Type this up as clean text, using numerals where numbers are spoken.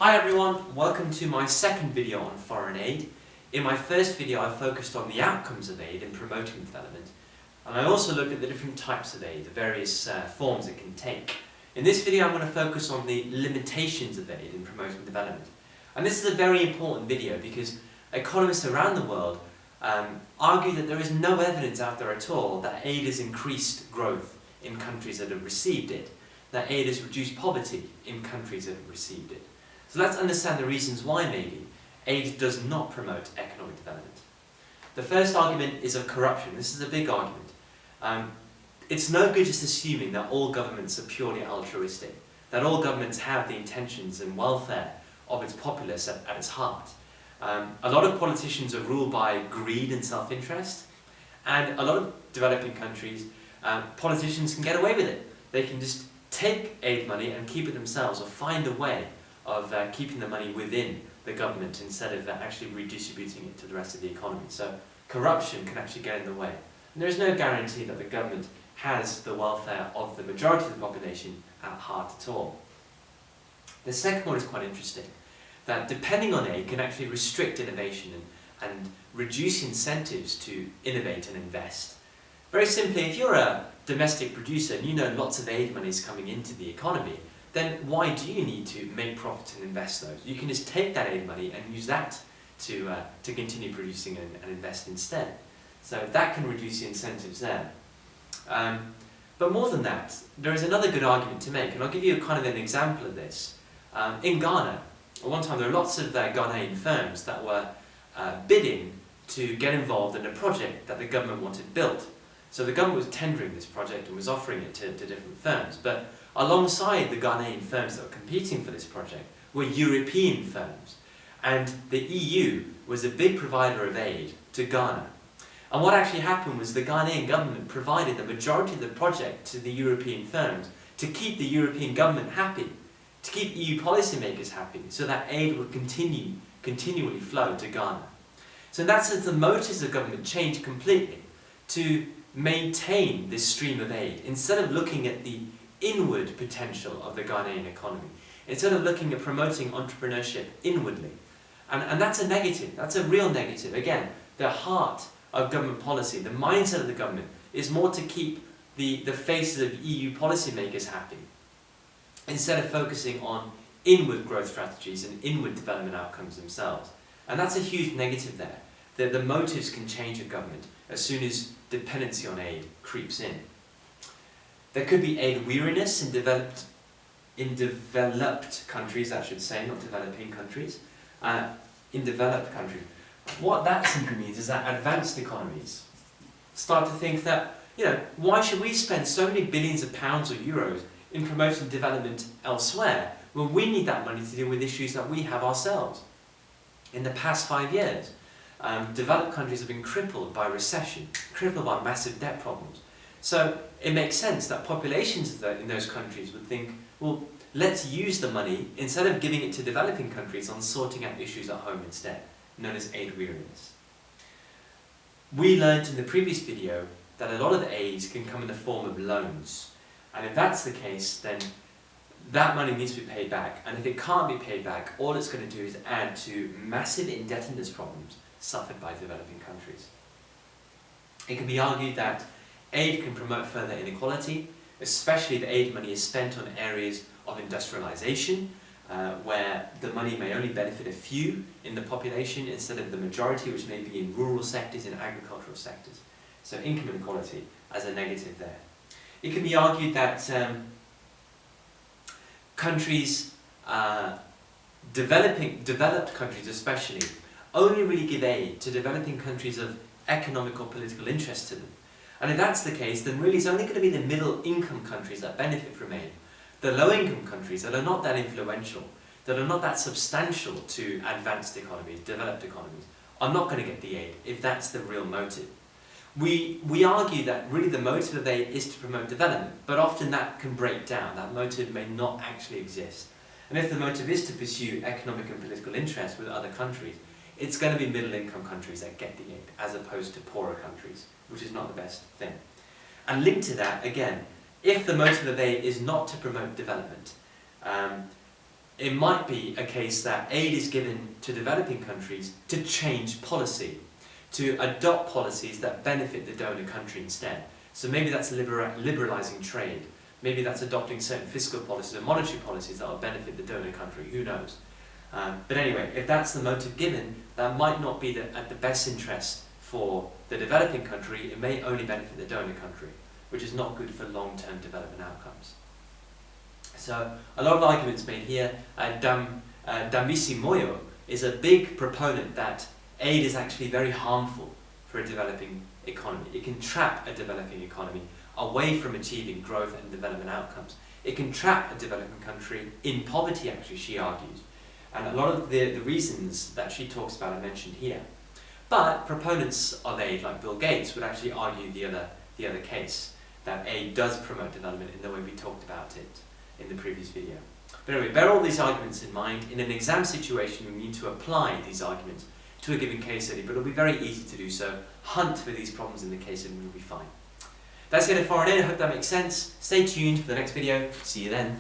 Hi everyone, welcome to my second video on foreign aid. In my first video I focused on the outcomes of aid in promoting development, and I also looked at the different types of aid, the various forms it can take. In this video I'm going to focus on the limitations of aid in promoting development. And this is a very important video because economists around the world argue that there is no evidence out there at all that aid has increased growth in countries that have received it, that aid has reduced poverty in countries that have received it. So let's understand the reasons why maybe aid does not promote economic development. The first argument is of corruption. This is a big argument. It's no good just assuming that all governments are purely altruistic, that all governments have the intentions and welfare of its populace at its heart. A lot of politicians are ruled by greed and self-interest, and a lot of developing countries, politicians can get away with it. They can just take aid money and keep it themselves, or find a way of keeping the money within the government instead of actually redistributing it to the rest of the economy. So corruption can actually get in the way. And there is no guarantee that the government has the welfare of the majority of the population at heart at all. The second one is quite interesting, that depending on aid can actually restrict innovation and reduce incentives to innovate and invest. Very simply, if you're a domestic producer and you know lots of aid money is coming into the economy, then why do you need to make profits and invest those? You can just take that aid money and use that to continue producing and invest instead. So that can reduce the incentives there. But more than that, there is another good argument to make, and I'll give you kind of an example of this. In Ghana, at one time there were lots of Ghanaian firms that were bidding to get involved in a project that the government wanted built. So the government was tendering this project and was offering it to different firms, but alongside the Ghanaian firms that were competing for this project were European firms, and the EU was a big provider of aid to Ghana. And what actually happened was the Ghanaian government provided the majority of the project to the European firms to keep the European government happy, to keep EU policymakers happy, so that aid would continually flow to Ghana. So in that sense, the motives of government changed completely to maintain this stream of aid, instead of looking at the inward potential of the Ghanaian economy, instead of looking at promoting entrepreneurship inwardly. And that's a negative, that's a real negative. Again, the heart of government policy, the mindset of the government, is more to keep the faces of EU policymakers happy, instead of focusing on inward growth strategies and inward development outcomes themselves. And that's a huge negative there, that the motives can change a government as soon as dependency on aid creeps in. There could be aid weariness in developed countries, I should say, not developing countries. In developed countries. What that simply means is that advanced economies start to think that, why should we spend so many billions of pounds or euros in promoting development elsewhere when we need that money to deal with issues that we have ourselves? In the past 5 years, developed countries have been crippled by recession, crippled by massive debt problems. So it makes sense that populations in those countries would think, well, let's use the money, instead of giving it to developing countries, on sorting out issues at home instead, known as aid weariness. We learned in the previous video that a lot of aids can come in the form of loans. And if that's the case, then that money needs to be paid back. And if it can't be paid back, all it's going to do is add to massive indebtedness problems suffered by developing countries. It can be argued that aid can promote further inequality, especially if aid money is spent on areas of industrialization, where the money may only benefit a few in the population instead of the majority, which may be in rural sectors, in agricultural sectors. So income inequality as a negative there. It can be argued that countries, developed countries especially, only really give aid to developing countries of economic or political interest to them. And if that's the case, then really it's only going to be the middle income countries that benefit from aid. The low income countries that are not that influential, that are not that substantial to advanced economies, developed economies, are not going to get the aid if that's the real motive. We argue that really the motive of aid is to promote development, but often that can break down. That motive may not actually exist. And if the motive is to pursue economic and political interest with other countries, it's going to be middle income countries that get the aid, as opposed to poorer countries, which is not the best thing. And linked to that, again, if the motive of aid is not to promote development, it might be a case that aid is given to developing countries to change policy, to adopt policies that benefit the donor country instead. So maybe that's liberalizing trade, maybe that's adopting certain fiscal policies or monetary policies that will benefit the donor country, who knows. But anyway, if that's the motive given, that might not be at the best interest for the developing country. It may only benefit the donor country, which is not good for long-term development outcomes. So a lot of arguments made here. Dambisi Moyo is a big proponent that aid is actually very harmful for a developing economy. It can trap a developing economy away from achieving growth and development outcomes. It can trap a developing country in poverty, actually, she argues. And a lot of the reasons that she talks about are mentioned here. But proponents of aid, like Bill Gates, would actually argue the other case, that aid does promote development in the way we talked about it in the previous video. But anyway, bear all these arguments in mind. In an exam situation, we need to apply these arguments to a given case study, but it'll be very easy to do so. Hunt for these problems in the case study and you'll be fine. That's it for foreign aid. I hope that makes sense. Stay tuned for the next video. See you then.